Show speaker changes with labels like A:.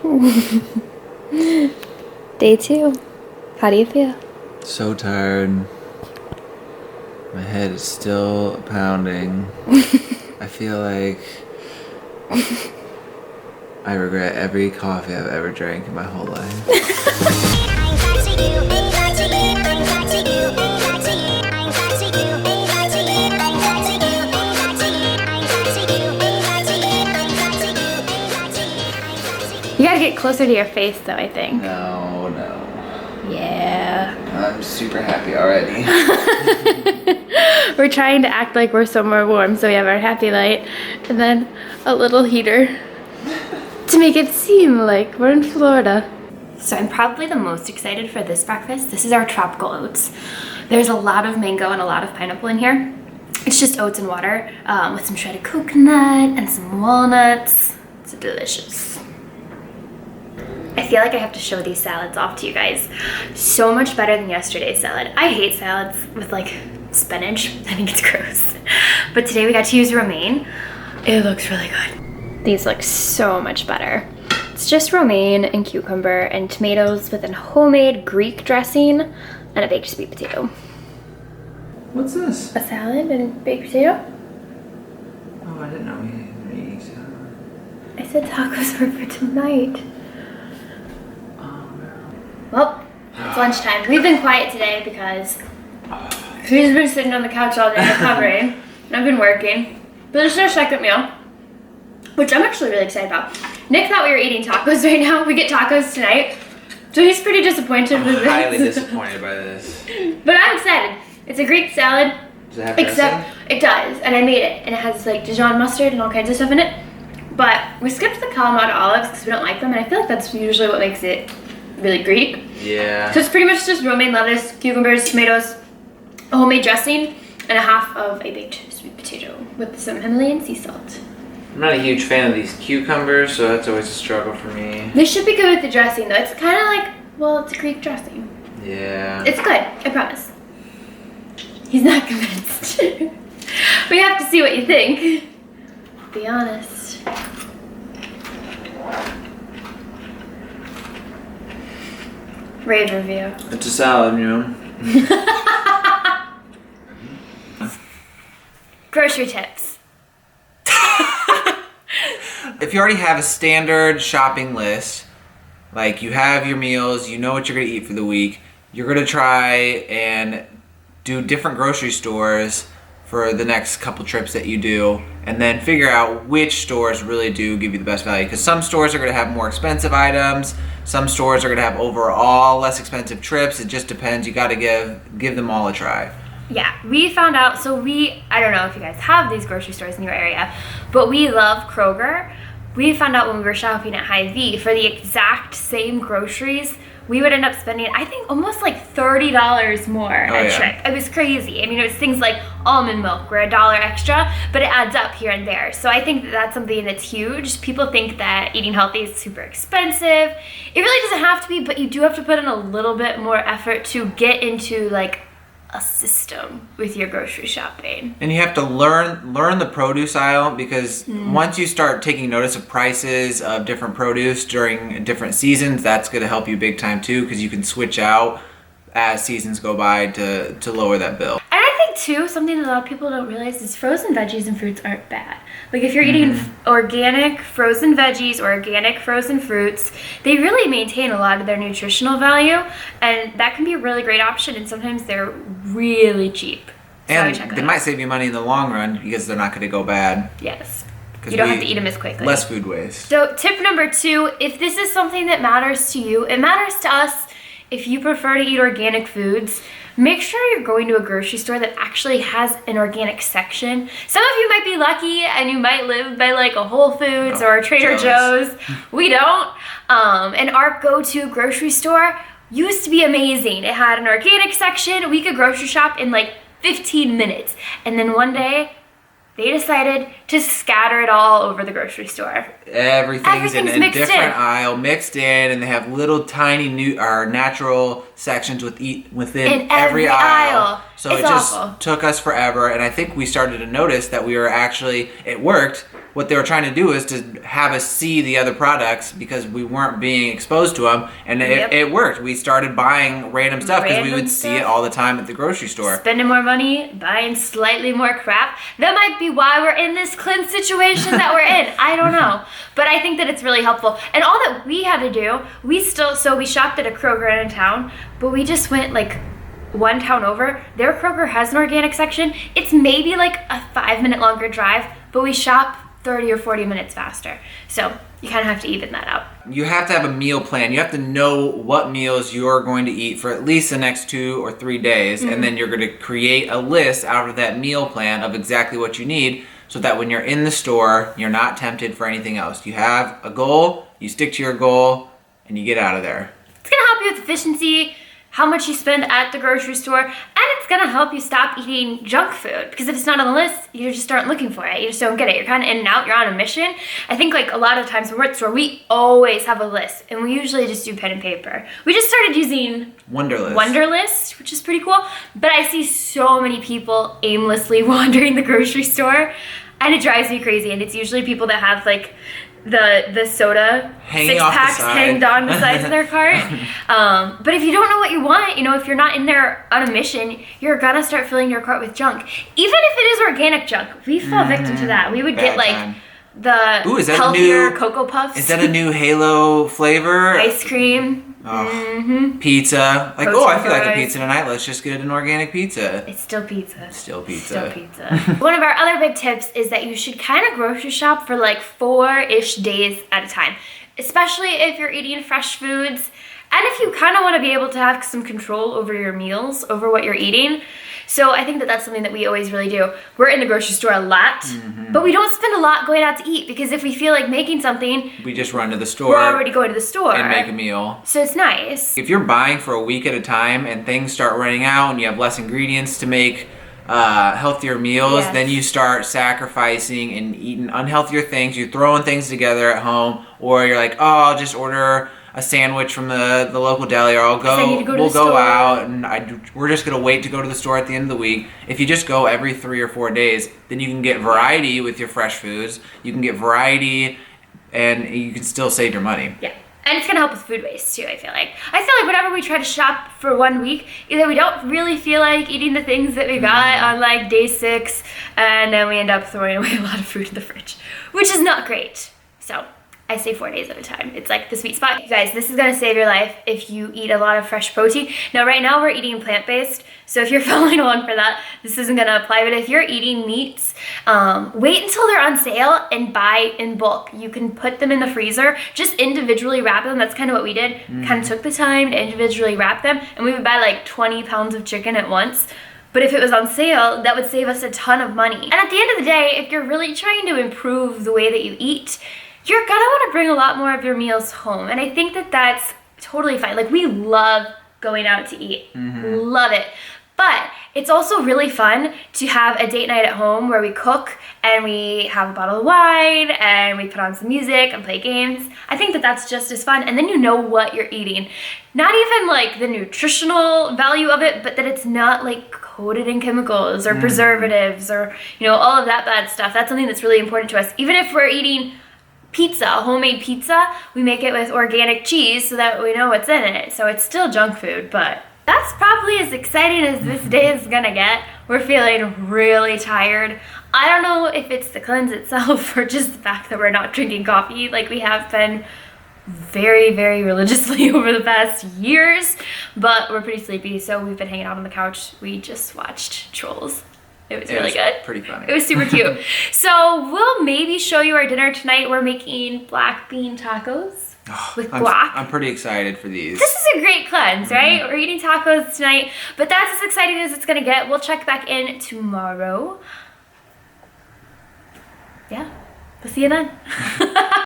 A: Day 2. How do you feel?
B: So tired. My head is still pounding. I feel like I regret every coffee I've ever drank in my whole life.
A: You gotta get closer to your face though, I think.
B: No.
A: Yeah.
B: I'm super happy already.
A: We're trying to act like we're somewhere warm, so we have our happy light and then a little heater to make it seem like we're in Florida. So I'm probably the most excited for this breakfast. This is our tropical oats. There's a lot of mango and a lot of pineapple in here. It's just oats and water with some shredded coconut and some walnuts. It's delicious. I feel like I have to show these salads off to you guys. So much better than yesterday's salad. I hate salads with like spinach. I think it's gross. But today we got to use romaine. It looks really good. These look so much better. It's just romaine and cucumber and tomatoes with a homemade Greek dressing and a baked sweet potato.
B: What's this?
A: A salad and baked potato?
B: Oh, I didn't know we were eating salad.
A: I said tacos were for tonight. Well, it's lunchtime. We've been quiet today because he's been sitting on the couch all day recovering, and I've been working. But this is our second meal, which I'm actually really excited about. Nick thought we were eating tacos right now. We get tacos tonight, so he's pretty disappointed with this.
B: Highly disappointed by this.
A: But I'm excited. It's a Greek salad.
B: Does it have
A: Except
B: dressing?
A: it does, and I made it, and it has like Dijon mustard and all kinds of stuff in it. But we skipped the Kalamata olives because we don't like them, and I feel like that's usually what makes it really Greek.
B: Yeah.
A: So it's pretty much just romaine lettuce, cucumbers, tomatoes, a homemade dressing, and a half of a baked sweet potato with some Himalayan sea salt.
B: I'm not a huge fan of these cucumbers, so that's always a struggle for me.
A: This should be good with the dressing though. It's kind of like, well, it's a Greek dressing.
B: Yeah.
A: It's good, I promise. He's not convinced. We have to see what you think. Be honest. Rave review.
B: It's a salad, you know.
A: Grocery tips.
B: If you already have a standard shopping list, like you have your meals, you know what you're gonna eat for the week, you're gonna try and do different grocery stores for the next couple trips that you do, and then figure out which stores really do give you the best value. Because some stores are gonna have more expensive items, some stores are gonna have overall less expensive trips. It just depends. You gotta give them all a try.
A: Yeah, we found out, so I don't know if you guys have these grocery stores in your area, but we love Kroger. We found out when we were shopping at Hy-Vee, for the exact same groceries, we would end up spending, I think, almost like $30 more a trip. It was crazy. I mean, it was things like almond milk were $1 extra, but it adds up here and there. So I think that's something that's huge. People think that eating healthy is super expensive. It really doesn't have to be, but you do have to put in a little bit more effort to get into like a system with your grocery shopping.
B: And you have to learn the produce aisle, because once you start taking notice of prices of different produce during different seasons, that's going to help you big time too, because you can switch out as seasons go by to lower that bill.
A: And I think too, something that a lot of people don't realize is frozen veggies and fruits aren't bad. Like if you're eating organic frozen veggies or organic frozen fruits, they really maintain a lot of their nutritional value, and that can be a really great option, and sometimes they're really cheap. So
B: And
A: check
B: they
A: it
B: might
A: out.
B: save you money in the long run, because they're not going to go bad.
A: Yes.
B: 'Cause
A: You don't
B: we-
A: have to eat them as quickly.
B: Less food waste.
A: So tip number 2, if this is something that matters to you, it matters to us. If you prefer to eat organic foods, make sure you're going to a grocery store that actually has an organic section. Some of you might be lucky and you might live by like a Whole Foods or a Trader Joe's. We don't. And our go-to grocery store used to be amazing. It had an organic section. We could grocery shop in like 15 minutes. And then one day, they decided to scatter it all over the grocery store.
B: Everything's in a
A: mixed
B: different
A: in.
B: aisle, mixed in, and they have little tiny natural sections within
A: In every aisle.
B: So
A: It's
B: it just
A: awful.
B: took us forever, and I think we started to notice that we were actually, it worked. What they were trying to do is to have us see the other products because we weren't being exposed to them, and
A: Yep.
B: it worked. We started buying random stuff because we
A: Random
B: would see it
A: stuff.
B: all the time at the grocery store.
A: Spending more money, buying slightly more crap. That might be why we're in this cleanse situation that we're in. I don't know. But I think that it's really helpful. And all that we had to do, we shopped at a Kroger in town, but we just went like one town over. Their Kroger has an organic section. It's maybe like a 5-minute longer drive, but we shop 30 or 40 minutes faster. So you kind of have to even that out.
B: You have to have a meal plan. You have to know what meals you're going to eat for at least the next 2 or 3 days, and then you're going to create a list out of that meal plan of exactly what you need so that when you're in the store, you're not tempted for anything else. You have a goal, you stick to your goal, and you get out of there.
A: It's gonna help you with efficiency, how much you spend at the grocery store, and it's gonna help you stop eating junk food. Because if it's not on the list, you just aren't looking for it. You just don't get it. You're kind of in and out. You're on a mission. I think like a lot of times when we're at the store, we always have a list, and we usually just do pen and paper. We just started using
B: Wunderlist.
A: Wunderlist, which is pretty cool. But I see so many people aimlessly wandering the grocery store, and it drives me crazy. And it's usually people that have like the soda
B: Hanging off the
A: 6-packs
B: side.
A: hanging down the sides of their cart. But if you don't know what you want, if you're not in there on a mission, you're gonna start filling your cart with junk. Even if it is organic junk, we fall victim to that. We would
B: Bad
A: get like
B: time.
A: the
B: Ooh, is that a
A: healthier
B: new-
A: Cocoa Puffs.
B: Is that a new Halo flavor?
A: ice cream?
B: Oh, pizza. Like,
A: Toasted
B: I feel like a
A: fries.
B: pizza tonight. Let's just get an organic pizza.
A: It's still pizza.
B: Still pizza.
A: Still pizza. One of our other big tips is that you should kind of grocery shop for like 4-ish days at a time, especially if you're eating fresh foods and if you kind of want to be able to have some control over your meals, over what you're eating. So I think that that's something that we always really do. We're in the grocery store a lot, but we don't spend a lot going out to eat because if we feel like making something,
B: We just run to the
A: we're
B: store
A: already going to the store.
B: and make a meal.
A: So it's nice.
B: If you're buying for a week at a time and things start running out and you have less ingredients to make healthier meals,
A: Yes.
B: then you start sacrificing and eating unhealthier things. You're throwing things together at home, or you're like, oh, I'll just order a sandwich from the local deli, or
A: I need to go to
B: we'll
A: the
B: go
A: store.
B: out and we're just gonna wait to go to the store at the end of the week. If you just go every 3 or 4 days, then you can get variety with your fresh foods. You can get variety, and you can still save your money.
A: Yeah. And it's gonna help with food waste too, I feel like. Whenever we try to shop for 1 week, either we don't really feel like eating the things that we got on like day 6, and then we end up throwing away a lot of food in the fridge, which is not great. So I say 4 days at a time. It's like the sweet spot. You guys, this is gonna save your life if you eat a lot of fresh protein. Now, right now we're eating plant-based, so if you're following along for that, this isn't gonna apply, but if you're eating meats, wait until they're on sale and buy in bulk. You can put them in the freezer, just individually wrap them. That's kind of what we did. Kind of took the time to individually wrap them, and we would buy like 20 pounds of chicken at once. But if it was on sale, that would save us a ton of money. And at the end of the day, if you're really trying to improve the way that you eat, you're gonna wanna bring a lot more of your meals home. And I think that that's totally fine. Like, we love going out to eat. Love it. But it's also really fun to have a date night at home where we cook and we have a bottle of wine and we put on some music and play games. I think that that's just as fun. And then you know what you're eating. Not even like the nutritional value of it, but that it's not like coated in chemicals or preservatives or, all of that bad stuff. That's something that's really important to us. Even if we're eating pizza, homemade pizza, we make it with organic cheese so that we know what's in it. So it's still junk food, but that's probably as exciting as this day is gonna get. We're feeling really tired. I don't know if it's the cleanse itself or just the fact that we're not drinking coffee like we have been very, very religiously over the past years, but we're pretty sleepy, so we've been hanging out on the couch. We just watched Trolls. It was really good.
B: Pretty funny.
A: It was super cute. So we'll maybe show you our dinner tonight. We're making black bean tacos with guac.
B: I'm pretty excited for these.
A: This is a great cleanse, right? We're eating tacos tonight, but that's as exciting as it's gonna get. We'll check back in tomorrow. Yeah, we'll see you then.